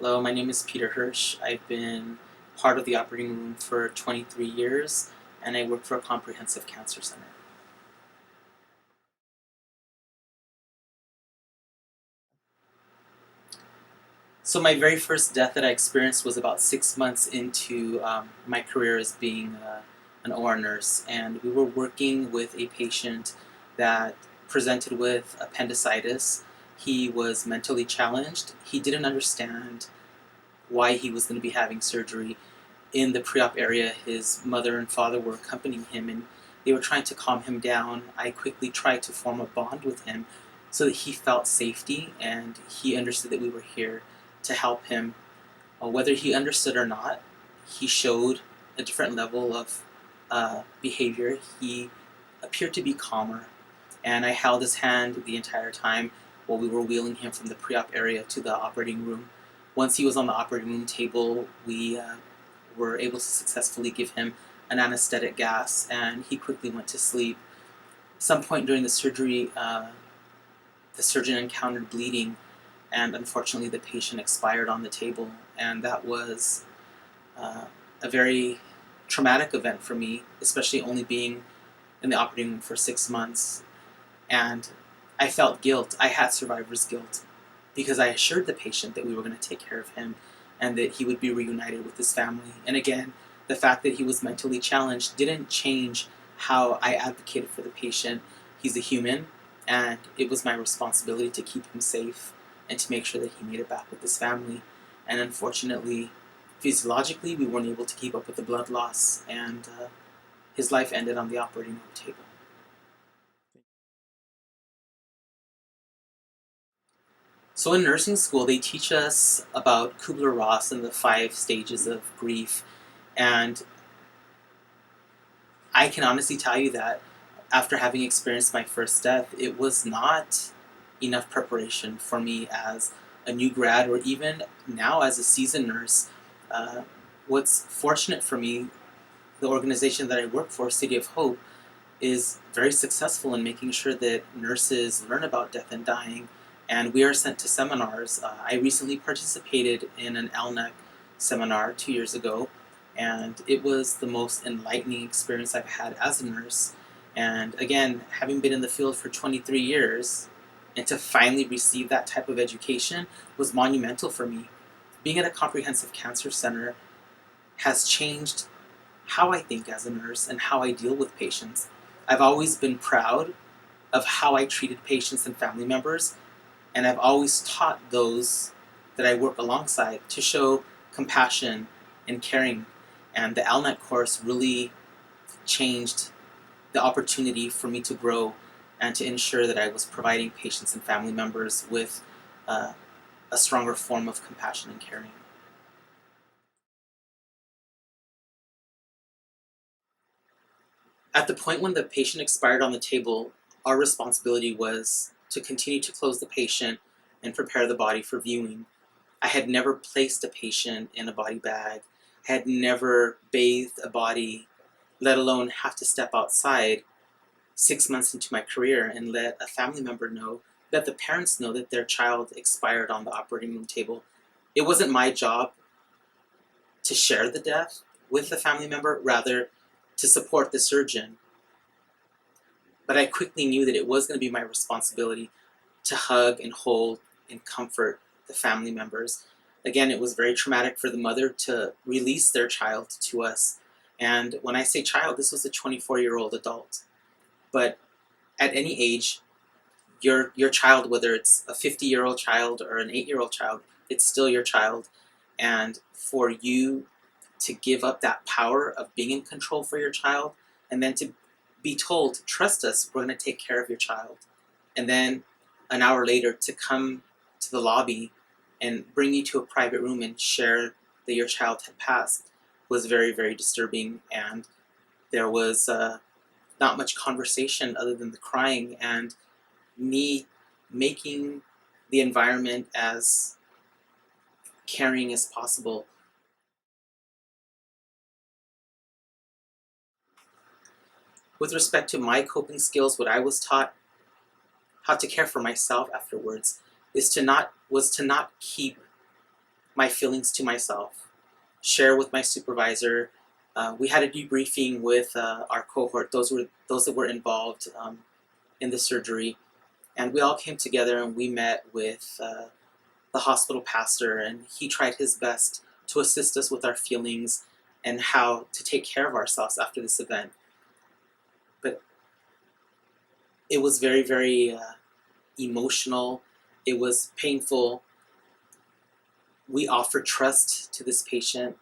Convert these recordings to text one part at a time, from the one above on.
Hello, my name is Peter Hirsch. I've been part of the operating room for 23 years, and I work for a comprehensive cancer center. So my very first death that I experienced was about 6 months into my career as being an OR nurse, and we were working with a patient that presented with appendicitis. He was mentally challenged. He didn't understand why he was going to be having surgery. In the pre-op area, his mother and father were accompanying him, and they were trying to calm him down. I quickly tried to form a bond with him so that he felt safety and he understood that we were here to help him. Whether he understood or not, he showed a different level of behavior. He appeared to be calmer, and I held his hand the entire time while we were wheeling him from the pre-op area to the operating room. Once he was on the operating room table, we were able to successfully give him an anesthetic gas, and he quickly went to sleep. At some point during the surgery, the surgeon encountered bleeding, and unfortunately the patient expired on the table, and that was a very traumatic event for me, especially only being in the operating room for 6 months. And I felt guilt. I had survivor's guilt because I assured the patient that we were going to take care of him and that he would be reunited with his family. And again, the fact that he was mentally challenged didn't change how I advocated for the patient. He's a human, and it was my responsibility to keep him safe and to make sure that he made it back with his family. And unfortunately, physiologically, we weren't able to keep up with the blood loss, and his life ended on the operating room table. So in nursing school, they teach us about Kubler-Ross and the 5 stages of grief. And I can honestly tell you that after having experienced my first death, it was not enough preparation for me as a new grad or even now as a seasoned nurse. Uh, what's fortunate for me, the organization that I work for, City of Hope, is very successful in making sure that nurses learn about death and dying, and we are sent to seminars. I recently participated in an LNEC seminar 2 years ago, and it was the most enlightening experience I've had as a nurse. And again, having been in the field for 23 years, and to finally receive that type of education was monumental for me. Being at a comprehensive cancer center has changed how I think as a nurse and how I deal with patients. I've always been proud of how I treated patients and family members, and I've always taught those that I work alongside to show compassion and caring. And the LNET course really changed the opportunity for me to grow and to ensure that I was providing patients and family members with uh, a stronger form of compassion and caring. At the point when the patient expired on the table, our responsibility was to continue to close the patient and prepare the body for viewing. I had never placed a patient in a body bag. I had never bathed a body, let alone have to step outside 6 months into my career and let a family member know, let the parents know that their child expired on the operating room table. It wasn't my job to share the death with the family member, rather to support the surgeon. But I quickly knew that it was going to be my responsibility to hug and hold and comfort the family members. Again, it was very traumatic for the mother to release their child to us. And when I say child, this was a 24-year-old adult. But at any age, your child, whether it's a 50-year-old child or an 8-year-old child, it's still your child. And for you to give up that power of being in control for your child, and then to be told, trust us, we're going to take care of your child. And then an hour later to come to the lobby and bring you to a private room and share that your child had passed was very, very disturbing. And there was not much conversation other than the crying and me making the environment as caring as possible. With respect to my coping skills, what I was taught how to care for myself afterwards is to not keep my feelings to myself, share with my supervisor. We had a debriefing with our cohort, those that were involved in the surgery, and we all came together and we met with the hospital pastor, and he tried his best to assist us with our feelings and how to take care of ourselves after this event. But it was very, very emotional. It was painful. We offered trust to this patient.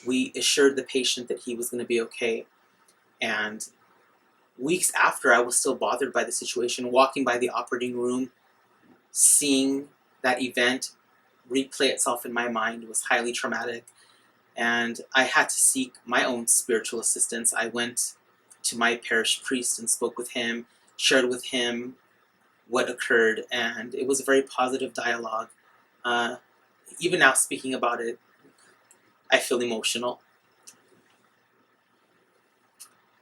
We assured the patient that he was going to be okay. And weeks after, I was still bothered by the situation, walking by the operating room, seeing that event replay itself in my mind was highly traumatic. And I had to seek my own spiritual assistance. I went to my parish priest and spoke with him, shared with him what occurred, and it was a very positive dialogue. Even now, speaking about it, I feel emotional.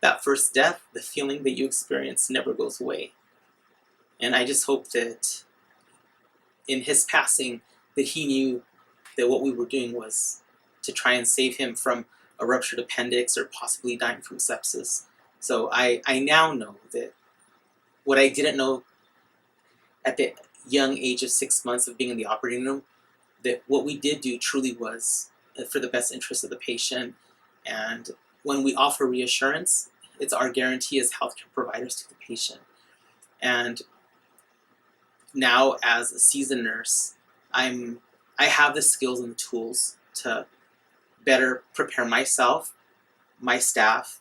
That first death, the feeling that you experience never goes away. And I just hope that in his passing, that he knew that what we were doing was to try and save him from a ruptured appendix or possibly dying from sepsis. So I now know that what I didn't know at the young age of 6 months of being in the operating room, that what we did do truly was for the best interest of the patient. And when we offer reassurance, it's our guarantee as healthcare providers to the patient. And now, as a seasoned nurse, I have the skills and the tools to better prepare myself, my staff,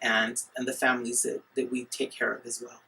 and the families that we take care of as well.